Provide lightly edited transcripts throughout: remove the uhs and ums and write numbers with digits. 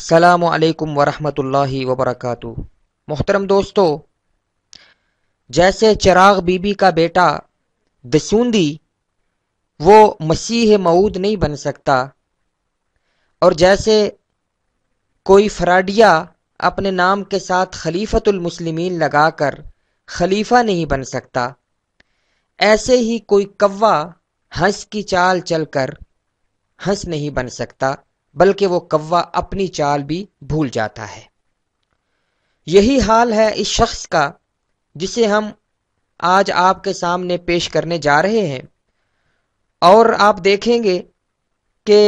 السلام علیکم ورحمۃ اللہ وبرکاتہ۔ محترم دوستو، جیسے چراغ بی بی کا بیٹا دسوندی وہ مسیح موعود نہیں بن سکتا، اور جیسے کوئی فراڈیا اپنے نام کے ساتھ خلیفۃ المسلمین لگا کر خلیفہ نہیں بن سکتا، ایسے ہی کوئی کوا ہنس کی چال چل کر ہنس نہیں بن سکتا، بلکہ وہ کوا اپنی چال بھی بھول جاتا ہے۔ یہی حال ہے اس شخص کا جسے ہم آج آپ کے سامنے پیش کرنے جا رہے ہیں، اور آپ دیکھیں گے کہ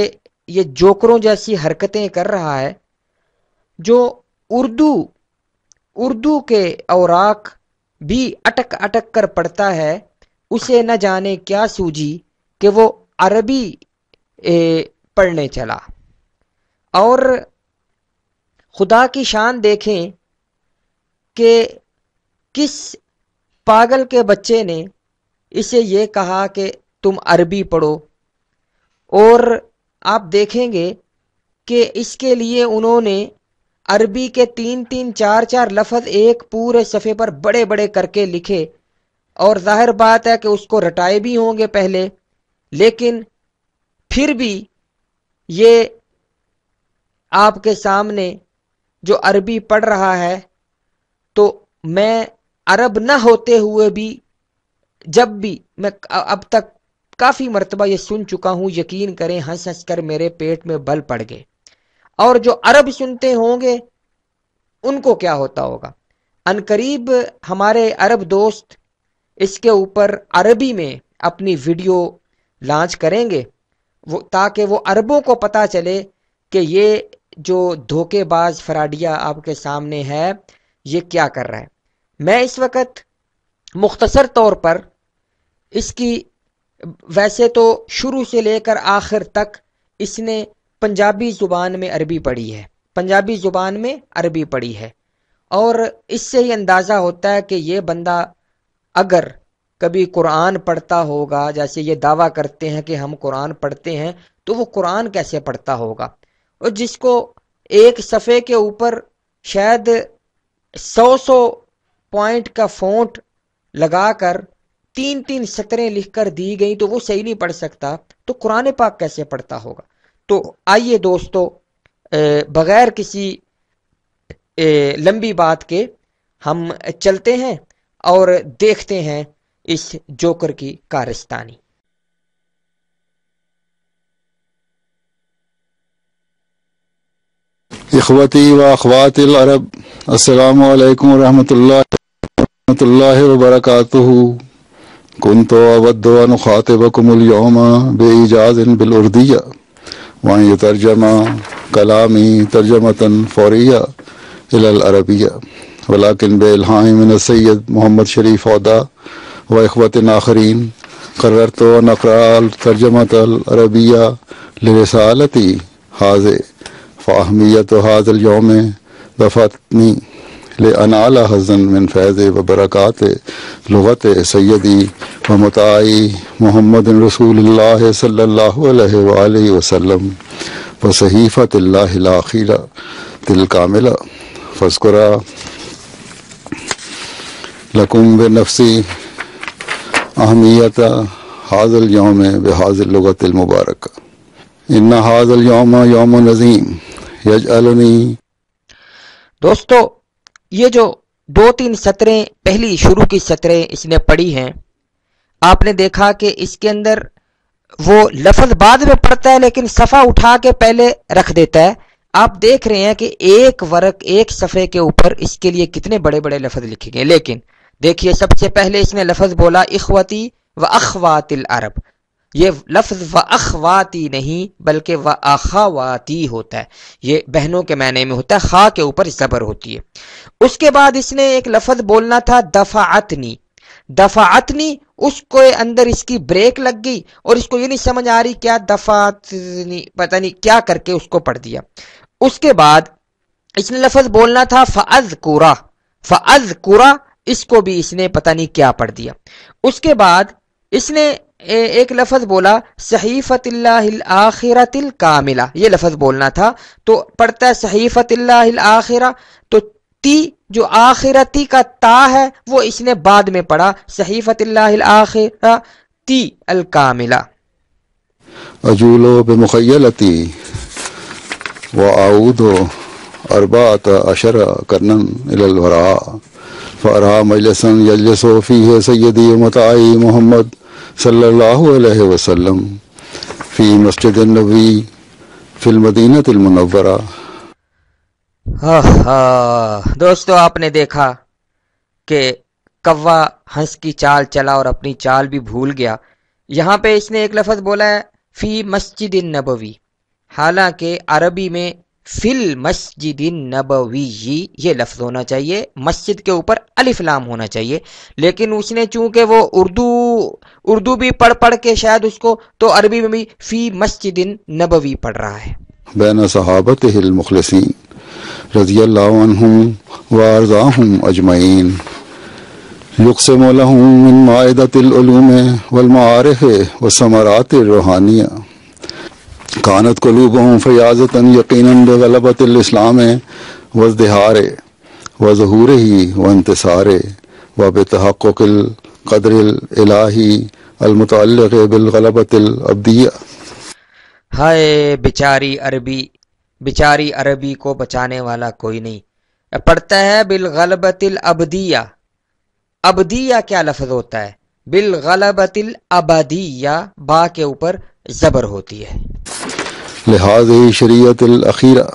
یہ جوکروں جیسی حرکتیں کر رہا ہے، جو اردو کے اوراق بھی اٹک اٹک کر پڑھتا ہے، اسے نہ جانے کیا سوجی کہ وہ عربی پڑھنے چلا۔ اور خدا کی شان دیکھیں کہ کس پاگل کے بچے نے اسے یہ کہا کہ تم عربی پڑھو، اور آپ دیکھیں گے کہ اس کے لیے انہوں نے عربی کے 3 4 لفظ ایک پورے صفحے پر بڑے بڑے کر کے لکھے، اور ظاہر بات ہے کہ اس کو رٹائے بھی ہوں گے پہلے، لیکن پھر بھی یہ آپ کے سامنے جو عربی پڑھ رہا ہے، تو میں عرب نہ ہوتے ہوئے بھی جب بھی میں اب تک کافی مرتبہ یہ سن چکا ہوں، یقین کریں ہنس ہنس کر میرے پیٹ میں بل پڑ گئے۔ اور جو عرب سنتے ہوں گے ان کو کیا ہوتا ہوگا؟ عنقریب ہمارے عرب دوست اس کے اوپر عربی میں اپنی ویڈیو لانچ کریں گے، تاکہ وہ عربوں کو پتہ چلے کہ یہ جو دھوکے باز فراڈیا آپ کے سامنے ہے یہ کیا کر رہا ہے۔ میں اس وقت مختصر طور پر اس کی، ویسے تو شروع سے لے کر آخر تک اس نے پنجابی زبان میں عربی پڑھی ہے، اور اس سے ہی اندازہ ہوتا ہے کہ یہ بندہ اگر کبھی قرآن پڑھتا ہوگا، جیسے یہ دعویٰ کرتے ہیں کہ ہم قرآن پڑھتے ہیں، تو وہ قرآن کیسے پڑھتا ہوگا؟ اور جس کو ایک صفحے کے اوپر شاید 100 پوائنٹ کا فونٹ لگا کر 3 سطریں لکھ کر دی گئی تو وہ صحیح نہیں پڑھ سکتا، تو قرآن پاک کیسے پڑھتا ہوگا؟ تو آئیے دوستو، بغیر کسی لمبی بات کے ہم چلتے ہیں اور دیکھتے ہیں اس جوکر کی کارستانی۔ اخوتی و اخوات العرب، السلام علیکم ورحمۃ اللہ وبرکاتہ۔ کنت اود ان اخاطبکم اليوم باعجاز بالاردیہ وان یترجم کلامی ترجمۃ فوریہ الی العربیہ، ولكن بإلحاح من السید محمد شریف عودا و اخوۃ آخرین قررت ان اقرأ الترجمۃ العربیہ لرسالتی هذه، فأہمیت هذا اليوم دفعتنی لأنال حظا من فیض و برکات لغت سیدی و مطاعی محمد رسول اللہ صلی اللہ علیہ وآلہ وسلم و صحیفۃ اللہ الأخیرۃ الکاملہ، فاذکرا لکم بنفسی اہمیت هذا اليوم بهذه اللغة المبارکہ، ان هذا اليوم یوم عظیم یجعلنی۔ دوستو، یہ جو 2 سطریں پہلی شروع کی سطریں اس نے پڑھی ہیں، آپ نے دیکھا کہ اس کے اندر وہ لفظ بعد میں پڑھتا ہے لیکن صفحہ اٹھا کے پہلے رکھ دیتا ہے۔ آپ دیکھ رہے ہیں کہ ایک ورق ایک صفحے کے اوپر اس کے لیے کتنے بڑے بڑے لفظ لکھے گئے، لیکن دیکھیے سب سے پہلے اس نے لفظ بولا اخوتی و اخوات العرب۔ یہ لفظ و اخواتی نہیں بلکہ و اخواتی ہوتا ہے، یہ بہنوں کے معنی میں ہوتا ہے، خا کے اوپر زبر ہوتی ہے۔ اس کے بعد اس نے ایک لفظ بولنا تھا دفعتنی، اس کو اندر اس کی بریک لگ گئی اور اس کو یہ نہیں سمجھ آ رہی کیا دفعتنی، پتہ نہیں کیا کر کے اس کو پڑھ دیا۔ اس کے بعد اس نے لفظ بولنا تھا فاذکرا، اس کو بھی اس نے پتہ نہیں کیا پڑھ دیا۔ اس کے بعد اس نے ایک لفظ بولا صحیفۃ اللہ الآخرۃ الکاملہ، یہ لفظ بولنا تھا، تو پڑھتا ہے صحیفۃ اللہ الآخرہ، تو تی جو آخرتی کا تا ہے وہ اس نے بعد میں پڑھا، صحیفۃ اللہ الآخرہ تی الکاملہ۔ اجول بمخیلتی واعود اربعۃ عشر قرنا الی الوراء فارا مجلسا یجلس فیہ سیدی متاعی محمد صلی اللہ علیہ وسلم فی مسجد النبوی فی المدینہ المنورہ۔ دوستو آپ نے دیکھا کہ کوا ہنس کی چال چلا اور اپنی چال بھی بھول گیا۔ یہاں پہ اس نے ایک لفظ بولا ہے فی مسجد النبوی، حالانکہ عربی میں فی المسجد النبوی یہ لفظ ہونا چاہیے، مسجد کے اوپر الف لام ہونا چاہیے، لیکن اس نے چونکہ وہ اردو بھی پڑھ کے شاید اس کو، تو عربی میں بھی فی مسجد النبوی پڑھ رہا ہے۔ بین صحابتہ المخلصین رضی اللہ عنہم وارضاہم اجمعین یقسم لهم من مائدۃ العلوم والمعارف والثمرات الروحانیہ کانت قلوبهم فیاضۃ یقینا بغلبۃ الاسلام وازدہار وظہورہ وانتصار وبتحقق القدر الالہی المتعلق بالغلبۃ الابدیہ۔ ہائے بیچاری عربی کو بچانے والا کوئی نہیں۔ پڑھتا ہے بالغلبۃ الابدیہ، ابدیہ کیا لفظ ہوتا ہے؟ بالغلبۃ الابدیہ، با کے اوپر زبر ہوتی ہے۔ لهذه شریعت الاخیرہ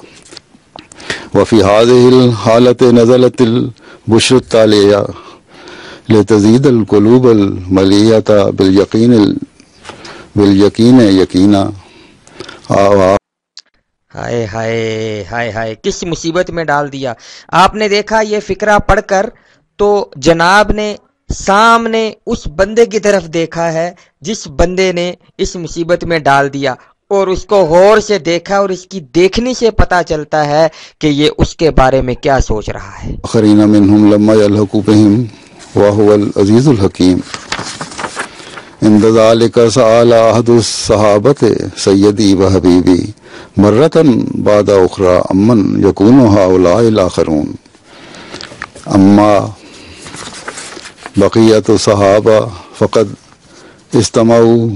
وفی هذه الحالة نزلت البشر التالیہ لتزید القلوب الملیۃ بالیقین یقینا۔ ہائے ہائے ہائے ہائے، کس مصیبت میں ڈال دیا۔ آپ نے دیکھا یہ فقرہ پڑھ کر تو جناب نے سامنے اس بندے کی طرف دیکھا ہے جس بندے نے اس مصیبت میں ڈال دیا، اور اس کو غور سے دیکھا، اور اس کی دیکھنے سے پتا چلتا ہے کہ یہ اس کے بارے میں کیا سوچ رہا ہے۔ آخرین منہم لما یلحقوا بہم وہو العزیز الحکیم۔ عند ذلک سأل احد الصحابۃ سیدی و حبیبی مرۃ بعد اخری امن یکون ہؤلاء الاخرون، اما بقیت الصحابہ فقد استمعوا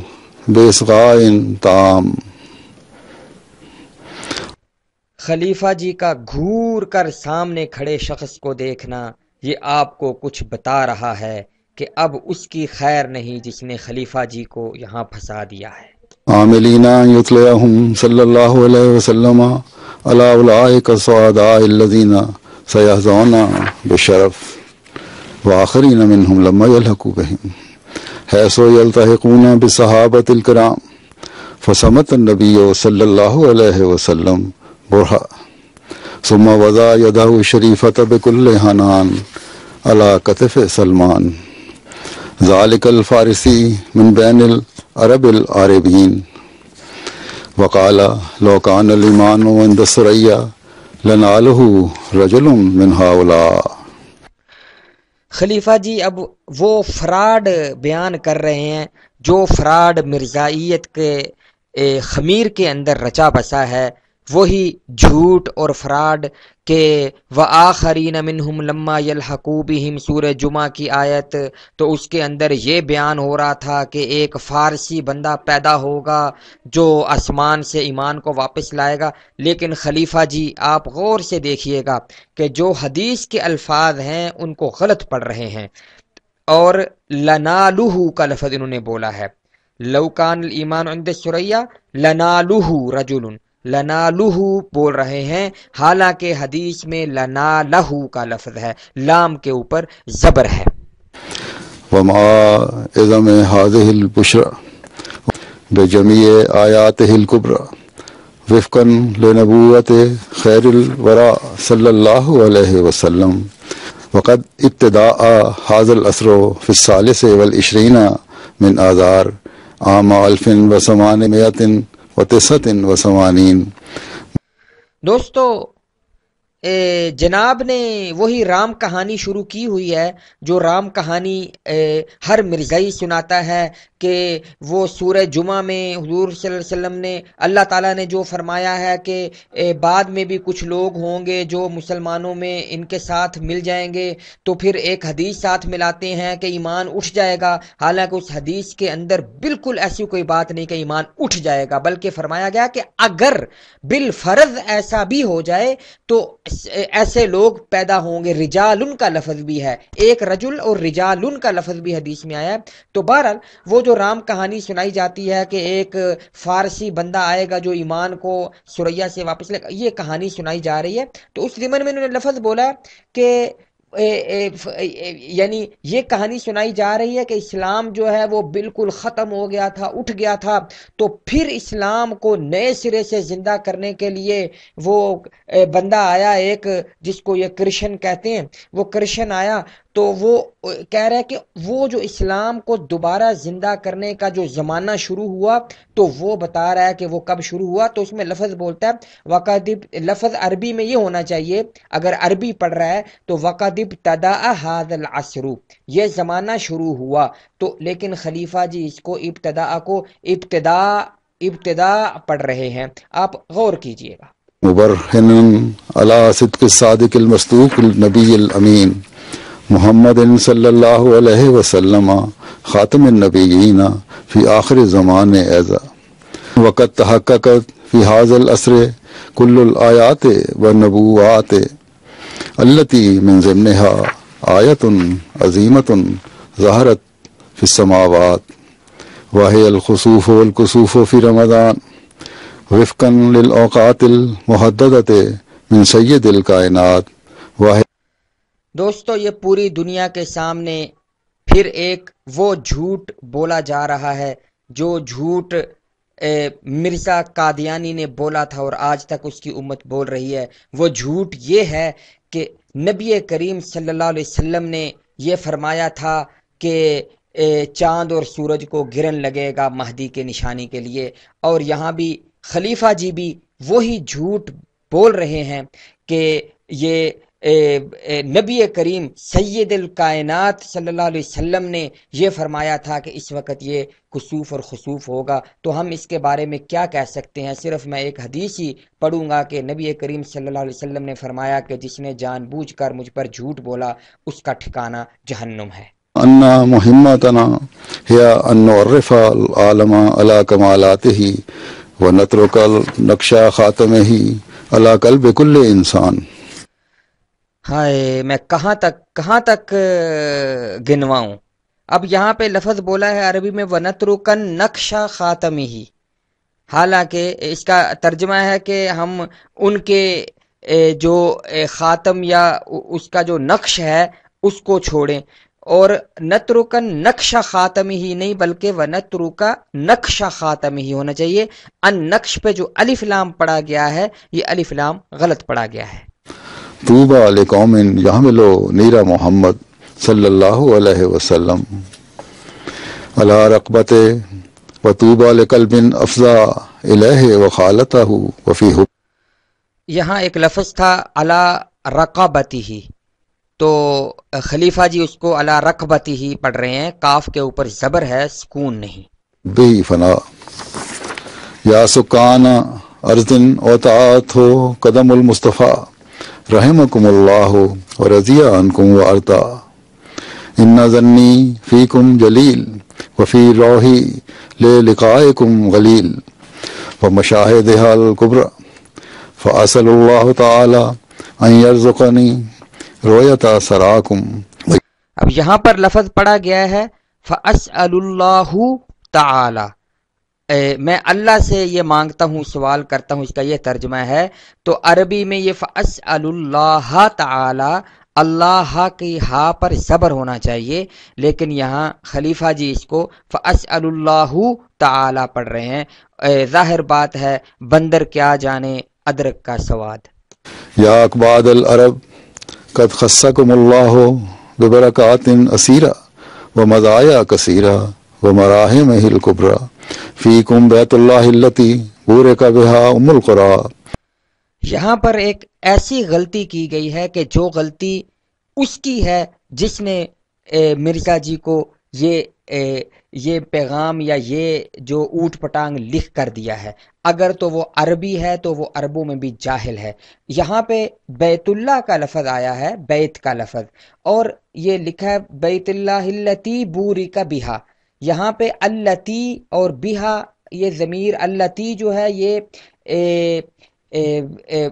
باصغاء تام۔ خلیفہ جی کا گھور کر سامنے کھڑے شخص کو دیکھنا یہ آپ کو کچھ بتا رہا ہے کہ اب اس کی خیر نہیں جس نے خلیفہ جی کو یہاں پھنسا دیا ہے۔ عاملین یطلعہم صلی اللہ علیہ وسلم علی اولئک السعداء الذین سیحظون بالشرف وآخرین منہم لما یلحقوا بہم حیث یلتحقون بالصحابۃ الکرام فصمت النبی صلی اللہ علیہ وسلم برہا ثم وضع یدہ الشریفۃ بکل حنان علی کتف سلمان ذالک الفارسی من بین العرب العاربین وقال لو کان الایمان عند الثریا لنالہ رجل من ہؤلاء۔ خلیفہ جی اب وہ فراڈ بیان کر رہے ہیں جو فراڈ مرزائیت کے خمیر کے اندر رچا بسا ہے، وہی جھوٹ اور فراڈ کہ وآخرین منہم لما یلحقوا بہم سورہ جمعہ کی آیت، تو اس کے اندر یہ بیان ہو رہا تھا کہ ایک فارسی بندہ پیدا ہوگا جو آسمان سے ایمان کو واپس لائے گا، لیکن خلیفہ جی آپ غور سے دیکھیے گا کہ جو حدیث کے الفاظ ہیں ان کو غلط پڑھ رہے ہیں، اور لنالہ کا لفظ انہوں نے بولا ہے، لو کان الایمان عند الثریا لنالہ رجل، لنالہ بول رہے ہیں، حالانکہ حدیث میں لنالہ کا لفظ ہے، لام کے اوپر زبر ہے۔ ومع عظم هذه البشرى بجميع آیاتہ الکبریٰ وفقا لنبوت خیر الورى صلی اللہ علیہ وسلم وقد ابتداء هذا العصر في الثالث والعشرین من آذار عام 1889۔ دوستو جناب نے وہی رام کہانی شروع کی ہوئی ہے جو رام کہانی ہر مرزائی سناتا ہے کہ وہ سورہ جمعہ میں حضور صلی اللہ علیہ وسلم نے اللہ تعالیٰ نے جو فرمایا ہے کہ بعد میں بھی کچھ لوگ ہوں گے جو مسلمانوں میں ان کے ساتھ مل جائیں گے، تو پھر ایک حدیث ساتھ ملاتے ہیں کہ ایمان اٹھ جائے گا، حالانکہ اس حدیث کے اندر بالکل ایسی کوئی بات نہیں کہ ایمان اٹھ جائے گا، بلکہ فرمایا گیا کہ اگر بالفرض ایسا بھی ہو جائے تو ایسے لوگ پیدا ہوں گے۔ رجالن کا لفظ بھی ہے، ایک رجل اور رجالن کا لفظ بھی حدیث میں آیا ہے۔ تو بہرحال وہ جو رام کہانی سنائی جاتی ہے کہ ایک فارسی بندہ آئے گا جو ایمان کو سریا سے واپس لے گا، یہ کہانی سنائی جا رہی ہے۔ تو اس ضمن میں انہوں نے لفظ بولا کہ یعنی یہ کہانی سنائی جا رہی ہے کہ اسلام جو ہے وہ بالکل ختم ہو گیا تھا، اٹھ گیا تھا، تو پھر اسلام کو نئے سرے سے زندہ کرنے کے لیے وہ بندہ آیا ایک، جس کو یہ کرشن کہتے ہیں، وہ کرشن آیا تو وہ کہہ رہا ہے کہ وہ جو اسلام کو دوبارہ زندہ کرنے کا جو زمانہ شروع ہوا تو وہ بتا رہا ہے کہ وہ کب شروع ہوا۔ تو اس میں لفظ بولتا ہے وقدب، لفظ عربی میں یہ ہونا چاہیے اگر عربی پڑھ رہا ہے تو وقدب ابتدأ هذا العصر، یہ زمانہ شروع ہوا، تو لیکن خلیفہ جی اس کو ابتدا پڑھ رہے ہیں، آپ غور کیجئے گا۔ مبرهنا على صدق الصادق المصدوق النبي الأمين محمد صلی اللہ علیہ وسلم خاتم النبیین فی آخر الزمان ایضا وقد تحققت فی هذا العصر كل الآیات والنبوات التي من ضمنها آیة عظیمة ظہرت فی السماوات وهي الخسوف والكسوف في رمضان وفقا للأوقات المحددة من سید الکائنات۔ دوستو یہ پوری دنیا کے سامنے پھر ایک وہ جھوٹ بولا جا رہا ہے جو جھوٹ مرزا قادیانی نے بولا تھا اور آج تک اس کی امت بول رہی ہے۔ وہ جھوٹ یہ ہے کہ نبی کریم صلی اللہ علیہ وسلم نے یہ فرمایا تھا کہ چاند اور سورج کو گرن لگے گا مہدی کے نشانی کے لیے، اور یہاں بھی خلیفہ جی بھی وہی جھوٹ بول رہے ہیں کہ یہ نبی کریم سید الکائنات صلی اللہ علیہ وسلم نے یہ فرمایا تھا کہ اس وقت یہ کسوف اور خسوف ہوگا۔ تو ہم اس کے بارے میں کیا کہہ سکتے ہیں؟ صرف میں ایک حدیث ہی پڑھوں گا کہ نبی کریم صلی اللہ علیہ وسلم نے فرمایا کہ جس نے جان بوجھ کر مجھ پر جھوٹ بولا اس کا ٹھکانہ جہنم ہے۔ ان مہمتنا ہی ان نعرف العالم علی کمالاتہ ونترک نقش خاتمہ علی قلب کل انسان۔ ہائے میں کہاں تک گنواؤں؟ اب یہاں پہ لفظ بولا ہے عربی میں وَنَتْرُكَن نَقْشَ خَاتَمِهِ، حالانکہ اس کا ترجمہ ہے کہ ہم ان کے جو خاتم یا اس کا جو نقش ہے اس کو چھوڑیں، اور نترکن نقش خاتم ہی نہیں بلکہ ونترکا نقش خاتم ہی ہونا چاہیے۔ ان نقش پہ جو الف لام پڑا گیا ہے یہ الف لام غلط پڑا گیا ہے۔ طوبى لقوم يحملوا نیر محمد صلی اللہ علیہ وسلم على رقبته وطوبى لقلب افضى الیہ وخالتہ وفی حب۔ یہاں ایک لفظ تھا علی رقبتہ، تو خلیفہ جی اس کو علی رقبتہ پڑھ رہے ہیں، کاف کے اوپر زبر ہے، سکون نہیں۔ بی فنا یا سکان ارض اوطاعت ہو قدم المصطفیٰ رحمکم اللہ ورضی عنکم وارتا ان ظنی فیکم جلیل وفی روحی للقائکم غلیل ومشاہدها الکبری فاسأل اللہ تعالی ان یرزقنی رویت سراکم۔ اب یہاں پر لفظ پڑھا گیا ہے فاسأل اللہ تعالی، میں اللہ سے یہ مانگتا ہوں، سوال کرتا ہوں، اس کا یہ ترجمہ ہے۔ تو عربی میں یہ فاسأل اللہ تعالی، اللہ کی ہا پر زبر ہونا چاہیے، لیکن یہاں خلیفہ جی اس کو فاسأل اللہ تعالی پڑھ رہے ہیں۔ ظاہر بات ہے بندر کیا جانے ادرک کا سواد۔ یا اقباد العرب قد خصکم اللہ ببرکات اسیرہ ومزایا کثیرہ ومراحمہ الکبریٰ فیکم بیت اللہ التی بورک بہا ام القریٰ۔ یہاں پر ایک ایسی غلطی کی گئی ہے کہ جو غلطی اس کی ہے جس نے مرزا جی کو یہ پیغام یا یہ جو اوٹ پٹانگ لکھ کر دیا ہے. اگر تو وہ عربی ہے تو وہ عربوں میں بھی جاہل ہے. یہاں پہ بیت اللہ کا لفظ آیا ہے، بیت کا لفظ، اور یہ لکھا ہے بیت اللہ التی بورک بہا. یہاں پہ التی اور بہا، یہ ضمیر التی جو ہے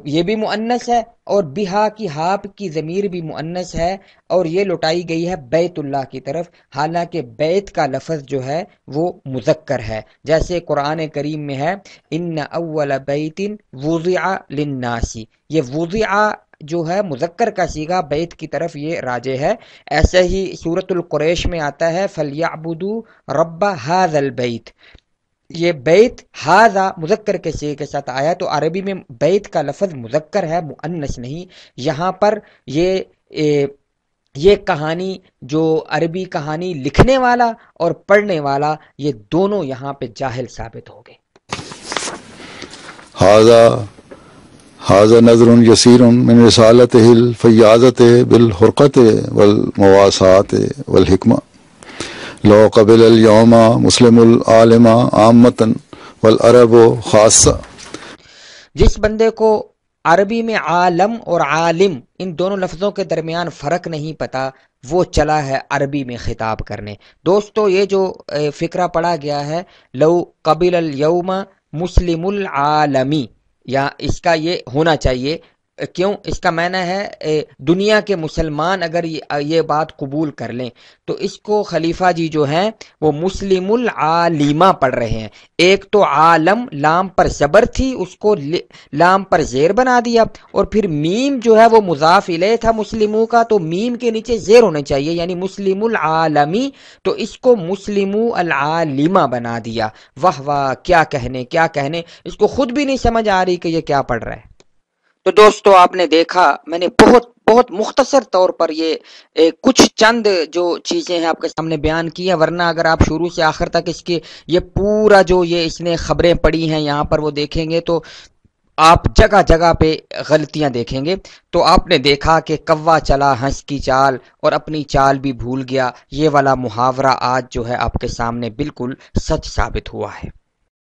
یہ بھی مؤنث ہے، اور بہا کی ہاپ کی ضمیر بھی مؤنث ہے، اور یہ لٹائی گئی ہے بیت اللہ کی طرف، حالانکہ بیت کا لفظ جو ہے وہ مذکر ہے. جیسے قرآن کریم میں ہے ان اول بیت وضع للناس، یہ وضع جو ہے مذکر کا صیغہ بیت کی طرف یہ راجع ہے. ایسے ہی سورۃ القریش میں آتا ہے فَلْيَعْبُدُوا رَبَّ هَذَا الْبَيْتِ، یہ بیت ہاذا مذکر کے صیغے کے ساتھ آیا. تو عربی میں بیت کا لفظ مذکر ہے، مؤنث نہیں. یہاں پر یہ کہانی جو عربی کہانی لکھنے والا اور پڑھنے والا، یہ دونوں یہاں پہ جاہل ثابت ہو گئے. هذا نظر يسير من رسالته الفياضة بالحرقة والمواساة والحكمة. لو قبل اليوم مسلم العالم عامة والعرب خاصة. جس بندے کو عربی میں عالم اور عالم ان دونوں لفظوں کے درمیان فرق نہیں پتا، وہ چلا ہے عربی میں خطاب کرنے. دوستو یہ جو فقرہ پڑھا گیا ہے لو قبل الیوم مسلم العالمی، یا اس کا یہ ہونا چاہیے، کیوں؟ اس کا معنی ہے دنیا کے مسلمان اگر یہ بات قبول کر لیں تو اس کو خلیفہ جی جو ہیں وہ مسلم العالمہ پڑھ رہے ہیں. ایک تو عالم لام پر زبر تھی، اس کو لام پر زیر بنا دیا، اور پھر میم جو ہے وہ مضاف الیہ تھا مسلموں کا، تو میم کے نیچے زیر ہونے چاہیے، یعنی مسلم العالمی، تو اس کو مسلم العالمہ بنا دیا. واہ واہ، کیا کہنے، اس کو خود بھی نہیں سمجھ آ رہی کہ یہ کیا پڑھ رہا ہے. تو دوستو آپ نے دیکھا، میں نے بہت مختصر طور پر یہ کچھ چند جو چیزیں ہیں آپ کے سامنے بیان کی ہیں، ورنہ اگر آپ شروع سے آخر تک اس کے یہ پورا جو یہ اس نے خبریں پڑھی ہیں یہاں پر وہ دیکھیں گے تو آپ جگہ جگہ پہ غلطیاں دیکھیں گے. تو آپ نے دیکھا کہ کوا چلا ہنس کی چال اور اپنی چال بھی بھول گیا، یہ والا محاورہ آج جو ہے آپ کے سامنے بالکل سچ ثابت ہوا ہے.